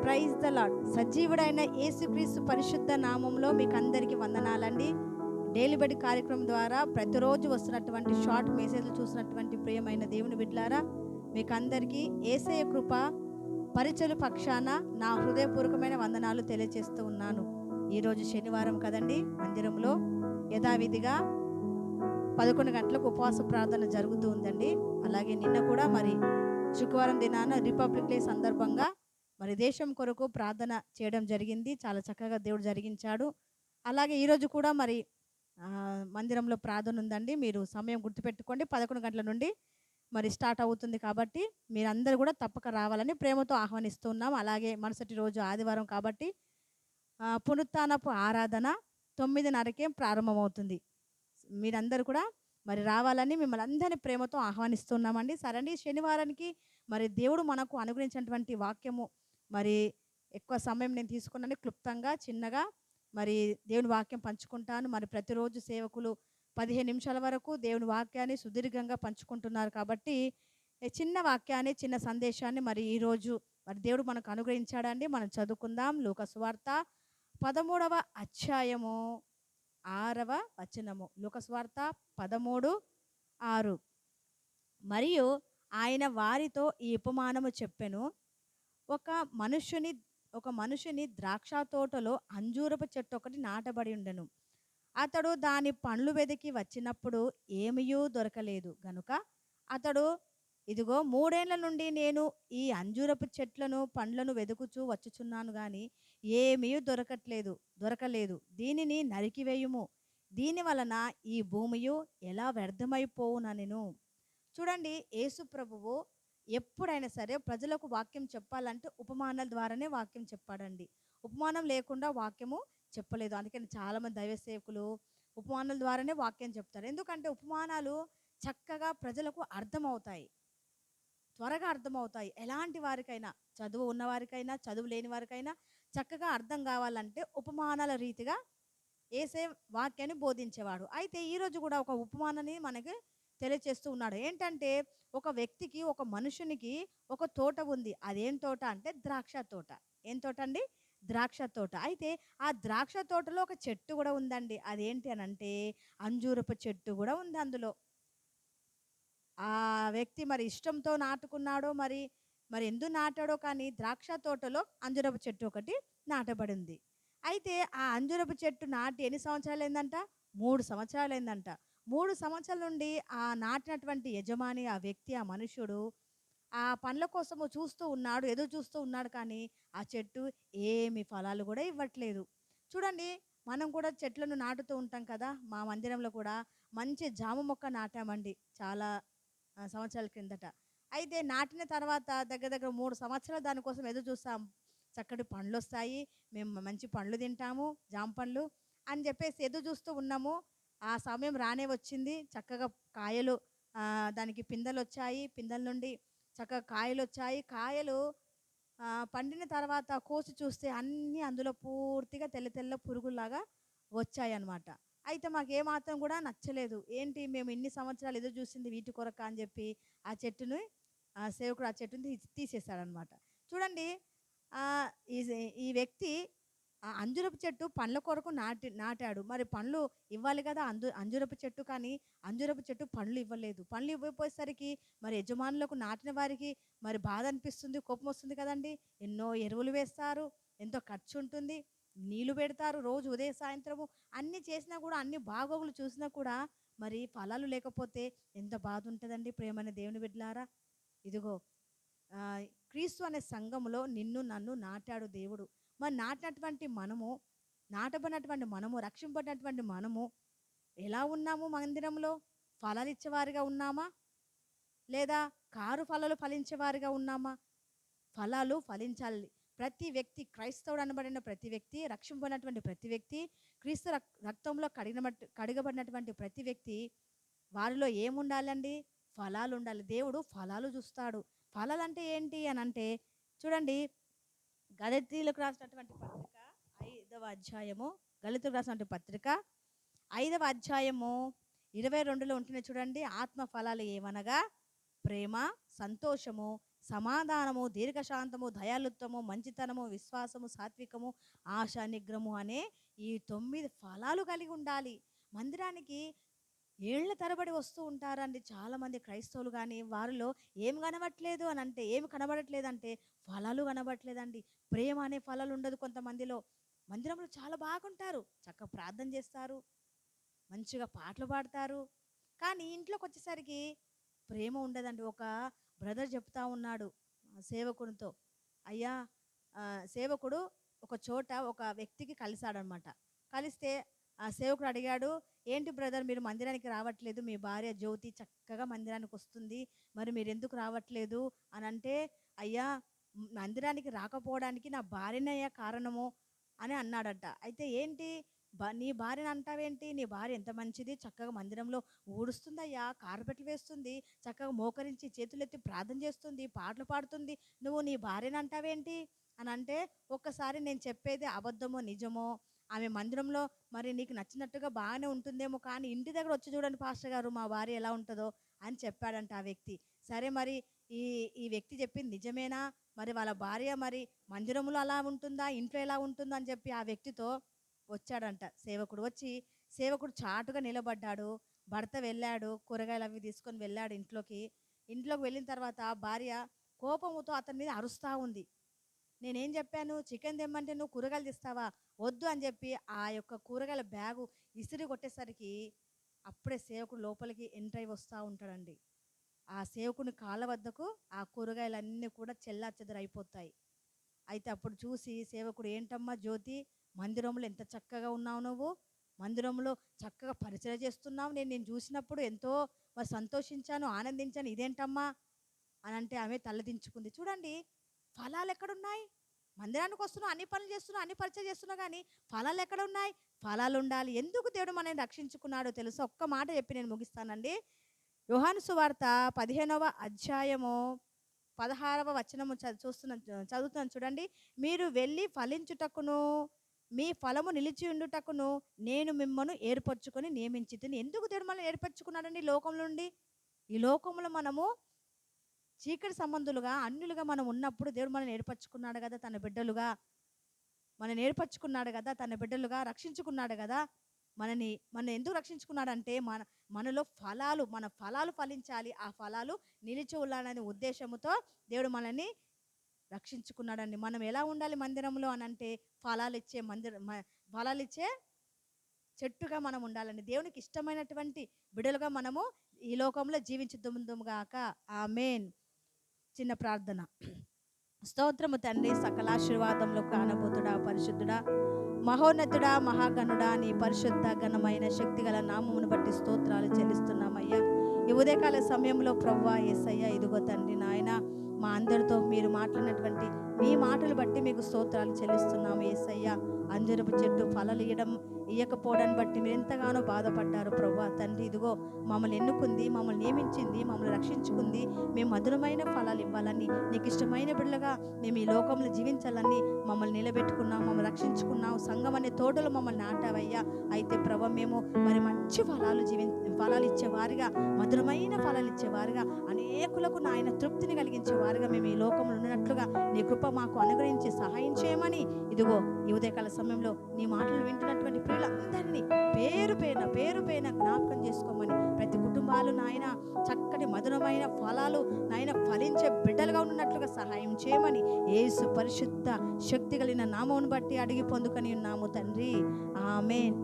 Praise the lord. సజీవుడైన యేసుక్రీస్తు పరిశుద్ధ నామంలో మీకు అందరికీ వందనాలండి. డైలీ బడి కార్యక్రమం ద్వారా ప్రతిరోజు వస్తున్నటువంటి షార్ట్ మెసేజ్లు చూసినటువంటి ప్రియమైన దేవుని బిడ్డలారా, మీకు అందరికీ యేసయ్య కృప పరిచయ పక్షాన నా హృదయపూర్వకమైన వందనాలు తెలియజేస్తూ ఉన్నాను. ఈరోజు శనివారం కదండి, మందిరంలో యథావిధిగా 11 గంటలకు ఉపవాస ప్రార్థన జరుగుతూ ఉందండి. అలాగే నిన్న కూడా మరి శుక్రవారం దినాన రిపబ్లిక్ డే సందర్భంగా మరి దేశం కొరకు ప్రార్థన చేయడం జరిగింది. చాలా చక్కగా దేవుడు జరిగించాడు. అలాగే ఈరోజు కూడా మరి మందిరంలో ప్రార్థన ఉందండి. మీరు సమయం గుర్తుపెట్టుకోండి, 11 గంటల నుండి మరి స్టార్ట్ అవుతుంది. కాబట్టి మీరందరూ కూడా తప్పక రావాలని ప్రేమతో ఆహ్వానిస్తున్నాం. అలాగే మరుసటి రోజు ఆదివారం కాబట్టి పునరుత్థానపు ఆరాధన 9:30కే ప్రారంభమవుతుంది. మీరందరూ కూడా మరి రావాలని మిమ్మల్ని అందరినీ ప్రేమతో ఆహ్వానిస్తున్నామండి. సరండి, శనివారానికి మరి దేవుడు మనకు అనుగ్రహించినటువంటి వాక్యము మరి ఎక్కువ సమయం నేను తీసుకున్నాను. క్లుప్తంగా చిన్నగా మరి దేవుని వాక్యం పంచుకుంటాను. మరి ప్రతిరోజు సేవకులు 15 నిమిషాల వరకు దేవుని వాక్యాన్ని సుదీర్ఘంగా పంచుకుంటున్నారు. కాబట్టి చిన్న వాక్యాన్ని, చిన్న సందేశాన్ని మరి ఈరోజు మరి దేవుడు మనకు అనుగ్రహించాడండి. మనం చదువుకుందాం. లూకా సువార్త 13వ అధ్యాయము 6వ వచనము. లూకా సువార్త 13:6. మరియు ఆయన వారితో ఈ ఉపమానము చెప్పెను. ఒక మనుషుని ద్రాక్ష తోటలో అంజూరపు చెట్టు ఒకటి నాటబడి ఉండెను. అతడు దాని పండ్లు వెదికి వచ్చినప్పుడు ఏమీయూ దొరకలేదు గనుక అతడు, ఇదిగో 3 ఏళ్ల నుండి నేను ఈ అంజూరపు చెట్లను పండ్లను వెదుకుచూ వచ్చుచున్నాను, కానీ ఏమీ దొరకలేదు. దీనిని నరికివేయుము, దీని వలన ఈ భూమియు ఎలా వ్యర్థమైపోవుననెను. చూడండి, యేసు ప్రభువు ఎప్పుడైనా సరే ప్రజలకు వాక్యం చెప్పాలంటే ఉపమానాల ద్వారానే వాక్యం చెప్పాడండి. ఉపమానం లేకుండా వాక్యము చెప్పలేదు. అందుకని చాలామంది దైవ సేవకులు ఉపమానాల ద్వారానే వాక్యం చెప్తారు. ఎందుకంటే ఉపమానాలు చక్కగా ప్రజలకు అర్థమవుతాయి, త్వరగా అర్థమవుతాయి. ఎలాంటి వారికైనా, చదువు ఉన్నవారికైనా చదువు లేని వారికైనా చక్కగా అర్థం కావాలంటే ఉపమానాల రీతిగా యేసే వాక్యాన్ని బోధించేవాడు. అయితే ఈరోజు కూడా ఒక ఉపమానాన్ని మనకి తెలియచేస్తూ ఉన్నాడు. ఏంటంటే, ఒక వ్యక్తికి, ఒక మనుషునికి ఒక తోట ఉంది. అదేం తోట అంటే ద్రాక్ష తోట. ఏం తోట అండి? ద్రాక్ష తోట. అయితే ఆ ద్రాక్ష తోటలో ఒక చెట్టు కూడా ఉందండి. అదేంటి అని అంటే అంజూరపు చెట్టు కూడా ఉంది అందులో. ఆ వ్యక్తి మరి ఇష్టంతో నాటుకున్నాడో మరి ఎందుకు నాటాడో కానీ ద్రాక్ష తోటలో అంజూరపు చెట్టు ఒకటి నాటబడింది. అయితే ఆ అంజూరపు చెట్టు నాటి ఎన్ని సంవత్సరాలు అయిందంట? 3 సంవత్సరాలు అయిందంట. 3 సంవత్సరాల నుండి ఆ నాటినటువంటి యజమాని, ఆ వ్యక్తి, ఆ మనుషుడు ఆ పండ్ల కోసము చూస్తూ ఉన్నాడు, ఎదురు చూస్తూ ఉన్నాడు. కానీ ఆ చెట్టు ఏమి ఫలాలు కూడా ఇవ్వట్లేదు. చూడండి, మనం కూడా చెట్లను నాటుతూ ఉంటాం కదా. మా మందిరంలో కూడా మంచి జామ మొక్క నాటామండి చాలా సంవత్సరాల క్రిందట. అయితే నాటిన తర్వాత దగ్గర దగ్గర 3 సంవత్సరాలు దానికోసం ఎదురు చూస్తాం. చక్కటి పండ్లు వస్తాయి, మేము మంచి పండ్లు తింటాము, జామ పండ్లు అని చెప్పేసి ఎదురు చూస్తూ ఉన్నాము. ఆ సమయం రానే వచ్చింది. చక్కగా కాయలు, దానికి పిందెలు వచ్చాయి. పిందెల నుండి చక్కగా కాయలు వచ్చాయి. కాయలు పండిన తర్వాత కోసి చూస్తే అన్నీ అందులో పూర్తిగా తెల్ల తెల్ల పురుగులాగా వచ్చాయన్నమాట. అయితే మాకు ఏమాత్రం కూడా నచ్చలేదు. ఏంటి, మేము ఇన్ని సంవత్సరాలు ఎదురు చూసింది వీటి కొరక అని చెప్పి ఆ చెట్టుని, సేవకుడు ఆ చెట్టుని తీసేశాడనమాట. చూడండి, ఈ ఈ వ్యక్తి ఆ అంజురపు చెట్టు పండ్ల కొరకు నాటాడు. మరి పండ్లు ఇవ్వాలి కదా అంజురపు చెట్టు, కానీ అంజురపు చెట్టు పండ్లు ఇవ్వలేదు. పండ్లు ఇవ్వకపోయేసరికి మరి యజమానులకు, నాటిన వారికి మరి బాధ అనిపిస్తుంది, కోపం వస్తుంది కదండి. ఎన్నో ఎరువులు వేస్తారు, ఎంతో ఖర్చు ఉంటుంది, నీళ్లు పెడతారు రోజు ఉదయం సాయంత్రము, అన్నీ చేసినా కూడా, అన్ని బాగోగులు చూసినా కూడా మరి ఫలాలు లేకపోతే ఎంత బాధ ఉంటుందండి. ప్రేమైన దేవుని బిడ్డలారా, ఇదిగో క్రీస్తు అనే సంఘములో నిన్ను నన్ను నాటాడు దేవుడు. మరి నాటబడినటువంటి మనము, రక్షింపడినటువంటి మనము ఎలా ఉన్నాము? మందిరంలో ఫలాలు ఇచ్చేవారిగా ఉన్నామా, లేదా కారు ఫలాలు ఫలించేవారిగా ఉన్నామా? ఫలాలు ఫలించాలి. ప్రతి వ్యక్తి, క్రైస్తవుడు అనబడిన ప్రతి వ్యక్తి, రక్షింపబడినటువంటి ప్రతి వ్యక్తి, క్రీస్తు రక్తంలో కడిగబడినటువంటి ప్రతి వ్యక్తి, వారిలో ఏముండాలండి? ఫలాలు ఉండాలి. దేవుడు ఫలాలు చూస్తాడు. ఫలాలు అంటే ఏంటి అని అంటే, చూడండి, గలతీయులకు రాసినటువంటి పత్రిక 5వ అధ్యాయము, గలతీయులకు రాసినటువంటి పత్రిక 5వ అధ్యాయము 22లో ఉంటున్నాయి చూడండి. ఆత్మ ఫలాలు ఏమనగా ప్రేమ, సంతోషము, సమాధానము, దీర్ఘశాంతము, దయాళుత్వము, మంచితనము, విశ్వాసము, సాత్వికము, ఆశ, నిగ్రహము అనే ఈ 9 ఫలాలు కలిగి ఉండాలి. మందిరానికి ఏళ్ల తరబడి వస్తూ ఉంటారండి చాలామంది క్రైస్తవులు. కానీ వారిలో ఏం కనబట్లేదు అని అంటే, ఏమి కనబడట్లేదంటే ఫలాలు కనబడట్లేదండి. ప్రేమ అనే ఫలాలు ఉండదు కొంతమందిలో. మందిరంలో చాలా బాగుంటారు, చక్కగా ప్రార్థన చేస్తారు, మంచిగా పాటలు పాడతారు, కానీ ఇంట్లోకి వచ్చేసరికి ప్రేమ ఉండదండి. ఒక బ్రదర్ చెప్తా ఉన్నాడు సేవకునితో, అయ్యా సేవకుడు ఒక చోట ఒక వ్యక్తికి కలిశాడనమాట. కలిస్తే ఆ సేవకుడు అడిగాడు, ఏంటి బ్రదర్ మీరు మందిరానికి రావట్లేదు, మీ భార్య జ్యోతి చక్కగా మందిరానికి వస్తుంది, మరి మీరు ఎందుకు రావట్లేదు అని అంటే, అయ్యా మందిరానికి రాకపోవడానికి నా భార్యనయ్యా కారణము అని అన్నాడట. అయితే ఏంటి నీ భార్యను అంటావేంటి, నీ భార్య ఎంత మంచిది, చక్కగా మందిరంలో ఊడుస్తుందయ్యా, కార్పెట్లు వేస్తుంది, చక్కగా మోకరించి చేతులెత్తి ప్రార్థన చేస్తుంది, పాటలు పాడుతుంది, నువ్వు నీ భార్యను అంటావేంటి అని అంటే, ఒక్కసారి నేను చెప్పేది అబద్ధమో నిజమో, ఆమె మందిరంలో మరి నీకు నచ్చినట్టుగా బాగానే ఉంటుందేమో, కానీ ఇంటి దగ్గర వచ్చి చూడండి పాస్టర్ గారు మా భార్య ఎలా ఉంటుందో అని చెప్పాడంట ఆ వ్యక్తి. సరే మరి ఈ ఈ వ్యక్తి చెప్పింది నిజమేనా, మరి వాళ్ళ భార్య మరి మందిరంలో అలా ఉంటుందా, ఇంట్లో ఎలా ఉంటుందో అని చెప్పి ఆ వ్యక్తితో వచ్చాడంట సేవకుడు. వచ్చి సేవకుడు చాటుగా నిలబడ్డాడు. భర్త వెళ్ళాడు, కూరగాయలు అవి తీసుకొని వెళ్ళాడు ఇంట్లోకి. ఇంట్లోకి వెళ్ళిన తర్వాత భార్య కోపముతో అతని మీద అరుస్తూ ఉంది. నేనేం చెప్పాను, చికెన్ తెమ్మంటే నువ్వు కూరగాయలు తెస్తావా, వద్దు అని చెప్పి ఆ యొక్క కూరగాయల బ్యాగు ఇసిరి కొట్టేసరికి అప్పుడే సేవకుడు లోపలికి ఎంటర్ అయి వస్తూ ఉంటాడండి. ఆ సేవకుని కాళ్ళ వద్దకు ఆ కూరగాయలన్నీ కూడా చెల్లాచెదరైపోతాయి. అయితే అప్పుడు చూసి సేవకుడు, ఏంటమ్మా జ్యోతి, మందిరంలో ఎంత చక్కగా ఉన్నావు నువ్వు, మందిరంలో చక్కగా పరిచయం చేస్తున్నావు, నేను నేను చూసినప్పుడు ఎంతో మరి సంతోషించాను, ఆనందించాను, ఇదేంటమ్మా అని అంటే ఆమె తలదించుకుంది. చూడండి ఫలాలు ఎక్కడున్నాయి, మందిరానికి వస్తున్నావు, అన్ని పనులు చేస్తున్నావు, అన్ని పరిచయం చేస్తున్నావు, కానీ ఫలాలు ఎక్కడ ఉన్నాయి, ఫలాలు ఉండాలి. ఎందుకు దేవుడు మనల్ని రక్షించుకున్నాడో తెలుసా? ఒక్క మాట చెప్పి నేను ముగిస్తానండి. యోహాను సువార్త 15వ అధ్యాయము 16వ వచనము చదువుతున్నాను చూడండి. మీరు వెళ్ళి ఫలించుటకును మీ ఫలము నిలిచి ఉండుటకును నేను మిమ్మల్ని ఏర్పరచుకొని నియమించితిని. ఎందుకు దేవుడు మనల్ని ఏర్పరచుకున్నాడండి లోకంలో నుండి? ఈ లోకంలో మనము చీకటి సంబంధులుగా అన్యులుగా మనం ఉన్నప్పుడు దేవుడు మనల్ని ఏర్పరచుకున్నాడు కదా తన బిడ్డలుగా, మనల్ని ఏర్పరచుకున్నాడు కదా తన బిడ్డలుగా, రక్షించుకున్నాడు కదా మన ఎందుకు రక్షించుకున్నాడంటే మనలో ఫలాలు, మన ఫలాలు ఫలించాలి, ఆ ఫలాలు నిలిచి ఉండాలనే ఉద్దేశంతో దేవుడు మనల్ని రక్షించుకున్నాడండి. మనం ఎలా ఉండాలి మందిరంలో అని అంటే, ఫలాలు ఇచ్చే చెట్టుగా మనం ఉండాలండి. దేవునికి ఇష్టమైనటువంటి బిడ్డలుగా మనము ఈ లోకంలో జీవించుదుముగాక. ఆమేన్. చిన్న ప్రార్థన. స్తోత్రము తండ్రి, సకలాశీర్వాదంలో కానబోతుడా, పరిశుద్ధుడా, మహోన్నతుడా, మహాగణుడా, నీ పరిశుద్ధ ఘనమైన శక్తిగల నామమును బట్టి స్తోత్రాలు చెల్లిస్తున్నామయ్యా. ఈ ఉదయకాల సమయంలో ప్రభువా యేసయ్య, ఇదిగో తండ్రి నాయన, మా అందరితో మీరు మాట్లాడినటువంటి మీ మాటలు బట్టి మీకు స్తోత్రాలు చెల్లిస్తున్నాము యేసయ్య. అంజూరపు చెట్టు ఫలాలు ఇయ్యకపోవడాన్ని బట్టి మీరు ఎంతగానో బాధపడ్డారు ప్రభువా తండ్రి. ఇదిగో మమ్మల్ని ఎన్నుకుంది, మమ్మల్ని నియమించింది, మమ్మల్ని రక్షించుకుంది, మేము మధురమైన ఫలాలు ఇవ్వాలని, నీకు ఇష్టమైన బిడ్డలుగా మేము ఈ లోకంలో జీవించాలని మమ్మల్ని నిలబెట్టుకున్నావు, మమ్మల్ని రక్షించుకున్నావు, సంఘం అనే తోటలో మమ్మల్ని నాటావయ్యా. అయితే ప్రభు మేము మరి మంచి ఫలాలు ఇచ్చేవారుగా, మధురమైన ఫలాలు ఇచ్చేవారుగా, అనేకులకు నాయన తృప్తిని కలిగించేవారుగా మేము ఈ లోకంలో ఉన్నట్లుగా నీ కృప మాకు అనుగ్రహించి సహాయం చేయమని ఇదిగో ఈ ఉదయకాల సమయంలో నీ మాటలు వింటున్నటువంటి ప్రియులందరినీ పేరు పేన జ్ఞాపకం చేసుకోమని, ప్రతి కుటుంబాలు నాయన చక్కటి మధురమైన ఫలాలు నాయన ఫలించే బిడ్డలుగా ఉన్నట్లుగా సహాయం చేయమని యేసు పరిశుద్ధ శక్తి కలిగిన నామమును బట్టి అడిగి పొందుకొని ఉన్నాము తండ్రి. ఆమేన్.